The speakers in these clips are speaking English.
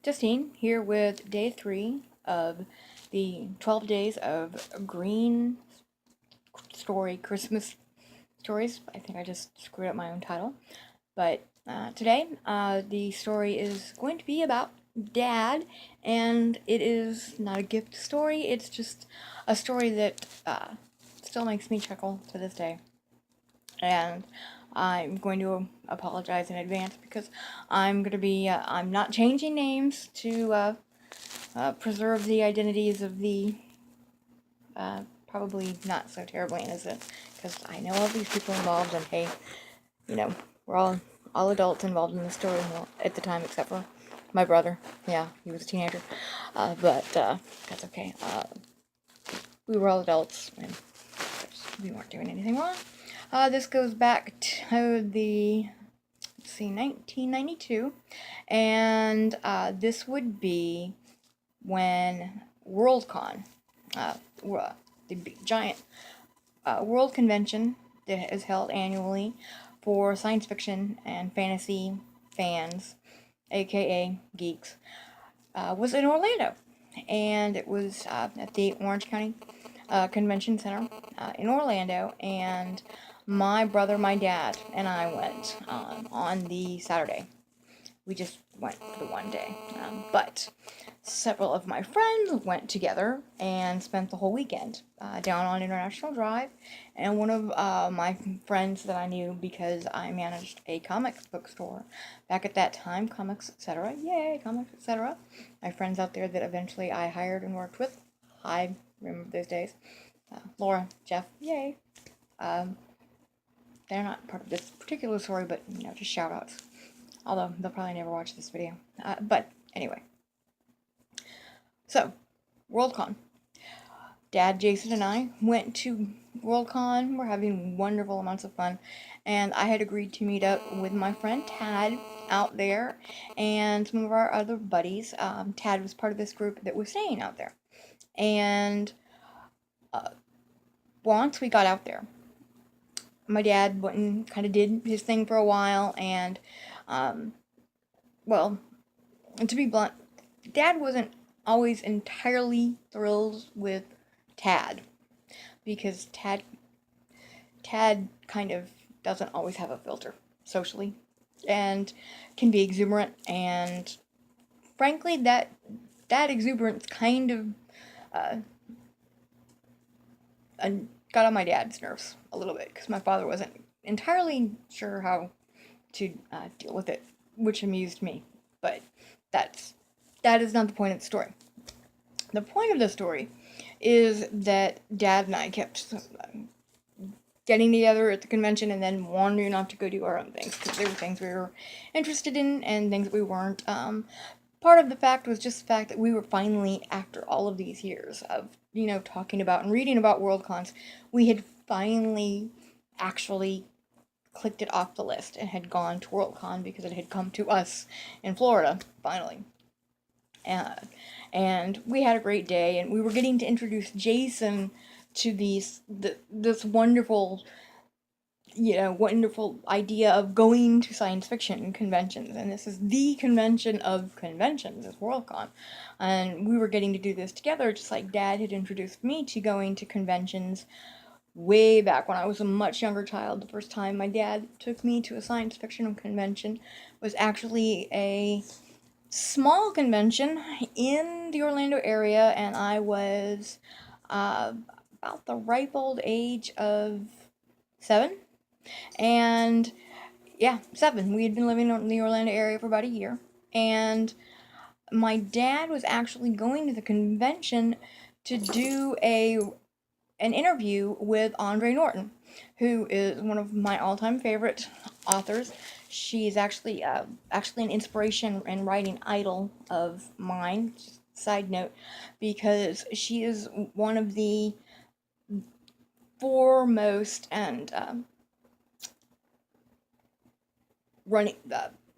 Justine here with day 3 of the 12 days of Greene story Christmas stories. I think I just screwed up my own title. But today, the story is going to be about Dad, and it is not a gift story, it's just a story that still makes me chuckle to this day. And I'm going to apologize in advance because I'm not changing names to preserve the identities of the probably not so terribly innocent, because I know all these people involved, and hey, you know, we're all adults involved in the story at the time, except for my brother. Yeah, he was a teenager, but that's okay. We were all adults, and we weren't doing anything wrong. This goes back to the, let's see, 1992, and this would be when Worldcon, the big, giant world convention that is held annually for science fiction and fantasy fans, aka geeks, was in Orlando. And it was at the Orange County Convention Center in Orlando. And my brother, my dad, and I went on the Saturday. We just went for the one day. But several of my friends went together and spent the whole weekend down on International Drive. And one of my friends that I knew, because I managed a comic book store back at that time, comics, etc. Yay, comics, etc. My friends out there that eventually I hired and worked with. I remember those days. Laura, Jeff, yay. They're not part of this particular story, but just shout outs. Although they'll probably never watch this video. But anyway. So, Worldcon. Dad, Jason, and I went to Worldcon. We're having wonderful amounts of fun. And I had agreed to meet up with my friend Tad out there and some of our other buddies. Tad was part of this group that was staying out there. And once we got out there, my dad went and kind of did his thing for a while. And, well, to be blunt, Dad wasn't always entirely thrilled with Tad, because Tad kind of doesn't always have a filter socially, and can be exuberant, and frankly that exuberance kind of got on my dad's nerves a little bit, because my father wasn't entirely sure how to deal with it, which amused me. But that is not the point of the story. The point of the story is that Dad and I kept getting together at the convention and then wandering off to go do our own things, because there were things we were interested in and things that we weren't. Part of the fact was just the fact that we were finally, after all of these years of, talking about and reading about Worldcons, we had finally actually clicked it off the list and had gone to Worldcon, because it had come to us in Florida, finally. And we had a great day, and we were getting to introduce Jason to this wonderful, wonderful idea of going to science fiction conventions. And this is the convention of conventions, is Worldcon. And we were getting to do this together, just like Dad had introduced me to going to conventions way back when I was a much younger child. The first time my dad took me to a science fiction convention was actually a small convention in the Orlando area, and I was about the ripe old age of 7. And yeah, 7. We had been living in the Orlando area for about a year, and my dad was actually going to the convention to do an interview with Andre Norton, who is one of my all-time favorite authors. She's actually an inspiration and writing idol of mine. Just side note, because she is one of the foremost and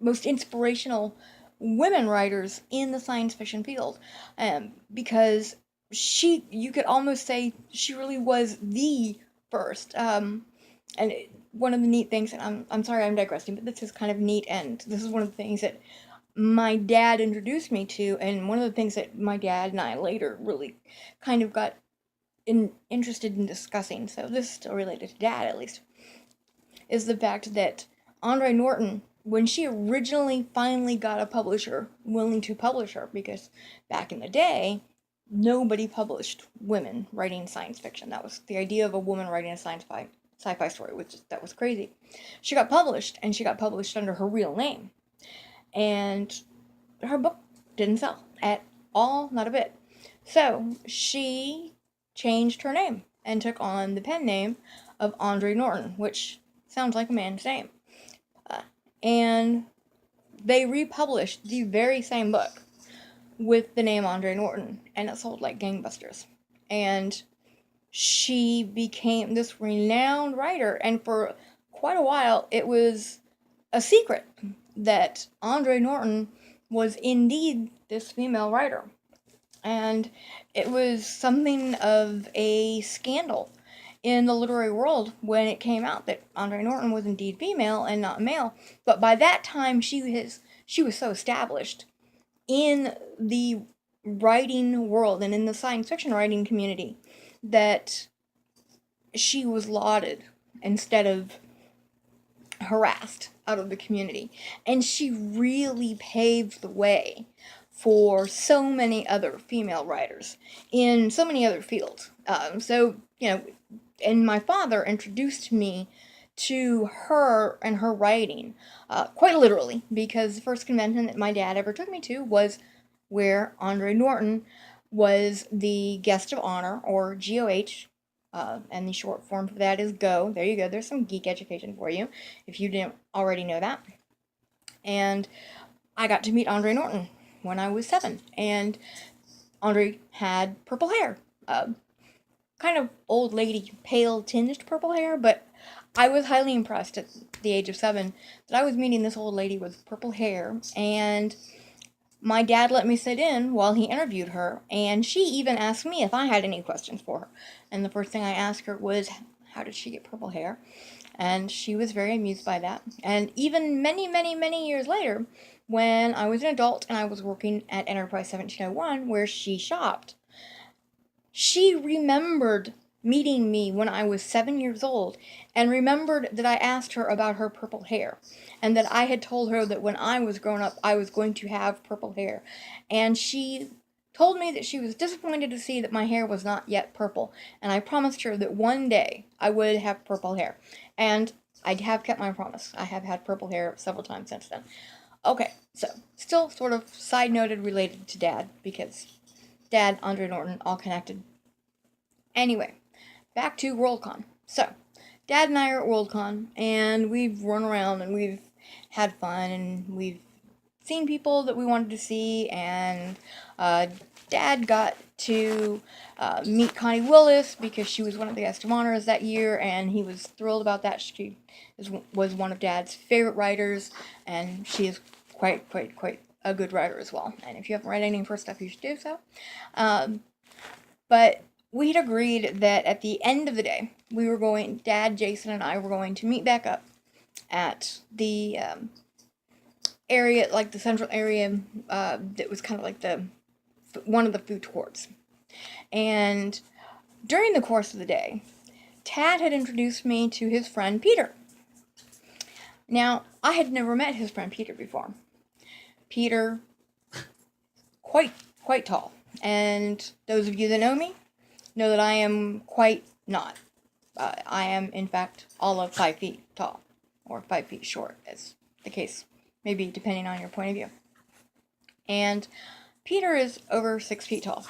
most inspirational women writers in the science fiction field, because you could almost say she really was the first. One of the neat things, and I'm sorry I'm digressing, but this is kind of neat, and this is one of the things that my dad introduced me to, and one of the things that my dad and I later really kind of got interested in discussing, so this is still related to dad at least, is the fact that Andre Norton, when she originally finally got a publisher willing to publish her, because back in the day, nobody published women writing science fiction. That was the idea of a woman writing a sci-fi story, that was crazy. She got published, and she got published under her real name. And her book didn't sell at all, not a bit. So she changed her name and took on the pen name of Andre Norton, which sounds like a man's name. And they republished the very same book with the name Andre Norton, and it sold like gangbusters. And she became this renowned writer, and for quite a while it was a secret that Andre Norton was indeed this female writer. And it was something of a scandal in the literary world when it came out that Andre Norton was indeed female and not male. But by that time, she was so established in the writing world and in the science fiction writing community that she was lauded instead of harassed out of the community. And she really paved the way for so many other female writers in so many other fields. And my father introduced me to her and her writing, quite literally, because the first convention that my dad ever took me to was where Andre Norton was the guest of honor, or GOH, and the short form for that is GO. There you go. There's some geek education for you, if you didn't already know that. And I got to meet Andre Norton when I was 7, and Andre had purple hair. Kind of old lady, pale tinged purple hair, but I was highly impressed at the age of 7 that I was meeting this old lady with purple hair, and my dad let me sit in while he interviewed her, and she even asked me if I had any questions for her. And the first thing I asked her was, how did she get purple hair? And she was very amused by that. And even many, many, many years later, when I was an adult and I was working at Enterprise 1701, where she shopped, she remembered meeting me when I was 7 years old, and remembered that I asked her about her purple hair, and that I had told her that when I was grown up I was going to have purple hair. And she told me that she was disappointed to see that my hair was not yet purple, and I promised her that one day I would have purple hair. And I have kept my promise. I have had purple hair several times since then. Okay, so still sort of side noted related to Dad, because Dad, Andre Norton, all connected. Anyway, back to Worldcon. So, Dad and I are at Worldcon, and we've run around and we've had fun, and we've seen people that we wanted to see, and Dad got to meet Connie Willis because she was one of the guest of honors that year, and he was thrilled about that. She was one of Dad's favorite writers, and she is quite a good writer as well. And if you haven't read any of her stuff, you should do so. But we'd agreed that at the end of the day, Dad, Jason, and I were going to meet back up at the area, like the central area, that was kind of like one of the food courts. And during the course of the day, Tad had introduced me to his friend Peter. Now, I had never met his friend Peter before. Peter, quite tall. And those of you that know me know that I am quite not. I am, in fact, all of 5 feet tall, or 5 feet short, as the case may be, depending on your point of view. And Peter is over 6 feet tall.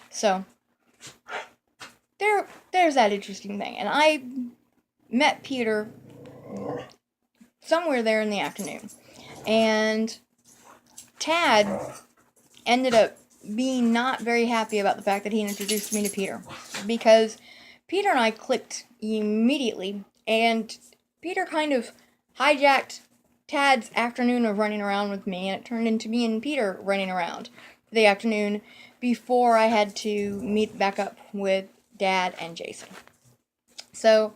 So, there's that interesting thing. And I met Peter somewhere there in the afternoon. And Tad ended up being not very happy about the fact that he introduced me to Peter, because Peter and I clicked immediately, and Peter kind of hijacked Tad's afternoon of running around with me, and it turned into me and Peter running around for the afternoon before I had to meet back up with Dad and Jason. So,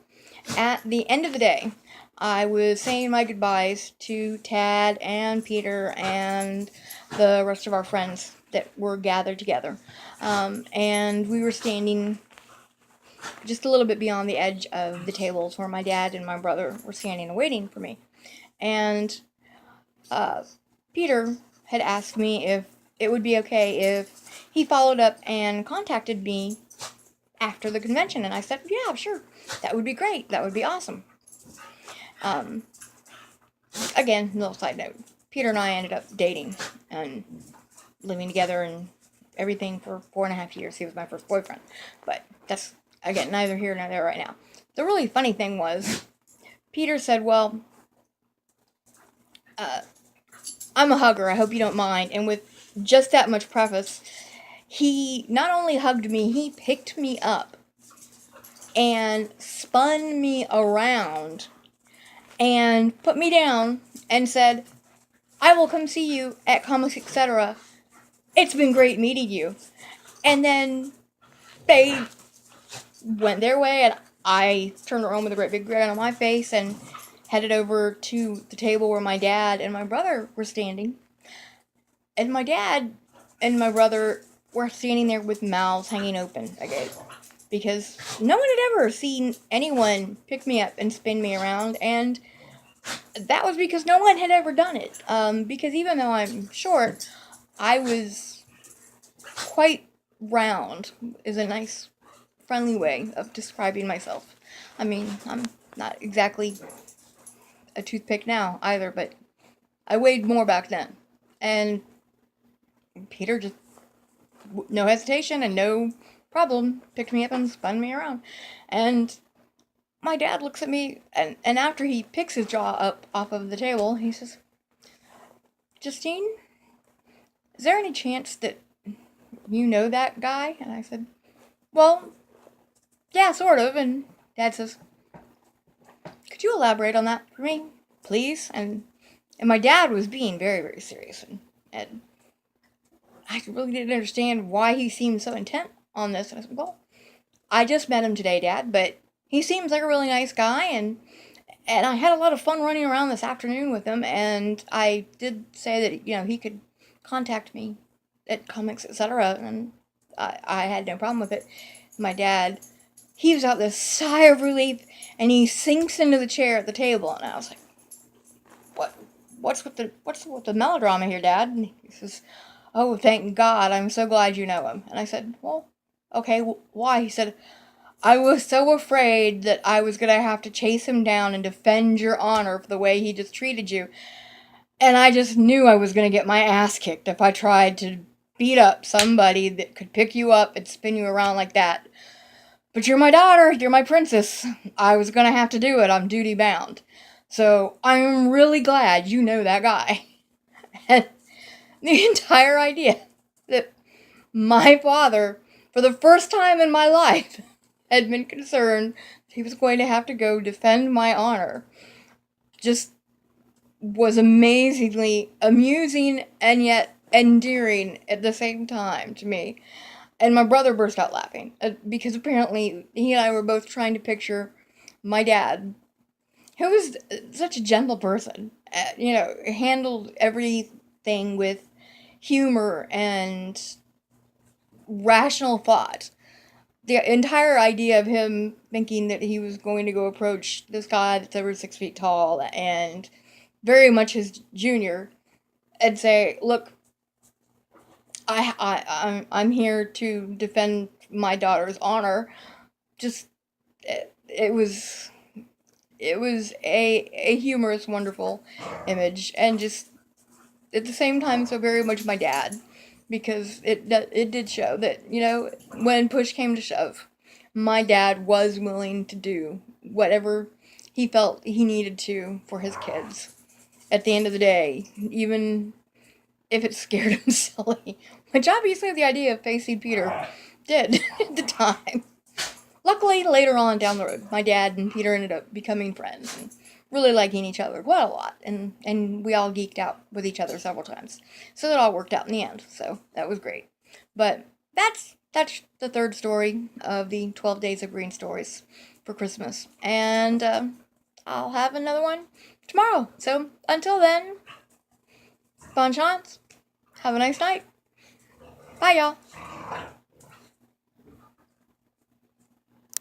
at the end of the day, I was saying my goodbyes to Tad and Peter and the rest of our friends that were gathered together. And we were standing just a little bit beyond the edge of the tables where my dad and my brother were standing and waiting for me. And Peter had asked me if it would be okay if he followed up and contacted me after the convention. And I said, yeah, sure. That would be great. That would be awesome. Again, little side note. Peter and I ended up dating and living together and everything for 4.5 years. He was my first boyfriend. But that's, again, neither here nor there right now. The really funny thing was, Peter said, well, I'm a hugger, I hope you don't mind. And with just that much preface, he not only hugged me, he picked me up and spun me around and put me down and said, I will come see you at Comics Etc. It's been great meeting you. And then they went their way, and I turned around with a great big grin on my face and headed over to the table where my dad and my brother were standing. And my dad and my brother were standing there with mouths hanging open again, because no one had ever seen anyone pick me up and spin me around, and that was because no one had ever done it. Because even though I'm short, I was quite round, is a nice, friendly way of describing myself. I mean, I'm not exactly a toothpick now either, but I weighed more back then. And Peter just, no hesitation and no problem, picked me up and spun me around. And my dad looks at me, and after he picks his jaw up off of the table, he says, Justine, is there any chance that you know that guy? And I said, well, yeah, sort of. And Dad says, could you elaborate on that for me, please? And my dad was being very, very serious. And I really didn't understand why he seemed so intent on this. And I said, well, I just met him today, Dad, but he seems like a really nice guy, and I had a lot of fun running around this afternoon with him, and I did say that, he could contact me at Comics, etc., and I had no problem with it. My dad heaves out this sigh of relief, and he sinks into the chair at the table, and I was like, what's with the melodrama here, Dad? And he says, oh, thank God, I'm so glad you know him. And I said, well, okay, why? He said, I was so afraid that I was going to have to chase him down and defend your honor for the way he just treated you. And I just knew I was going to get my ass kicked if I tried to beat up somebody that could pick you up and spin you around like that. But you're my daughter, you're my princess. I was going to have to do it, I'm duty bound. So I'm really glad you know that guy. And the entire idea that my father, for the first time in my life, had been concerned he was going to have to go defend my honor just was amazingly amusing and yet endearing at the same time to me. And my brother burst out laughing because apparently he and I were both trying to picture my dad, who was such a gentle person, handled everything with humor and rational thought. The entire idea of him thinking that he was going to go approach this guy that's over 6 feet tall and very much his junior and say, look, I'm here to defend my daughter's honor. Just, it was a humorous, wonderful image, and just at the same time so very much my dad, because it did show that, when push came to shove, my dad was willing to do whatever he felt he needed to for his kids. At the end of the day, even if it scared him silly, which obviously the idea of facing Peter did at the time. Luckily, later on down the road, my dad and Peter ended up becoming friends and really liking each other quite a lot, and we all geeked out with each other several times. So that all worked out in the end, so that was great. But that's the third story of the 12 Days of Greene stories for Christmas. And I'll have another one tomorrow. So until then, bon chance. Have a nice night. Bye, y'all.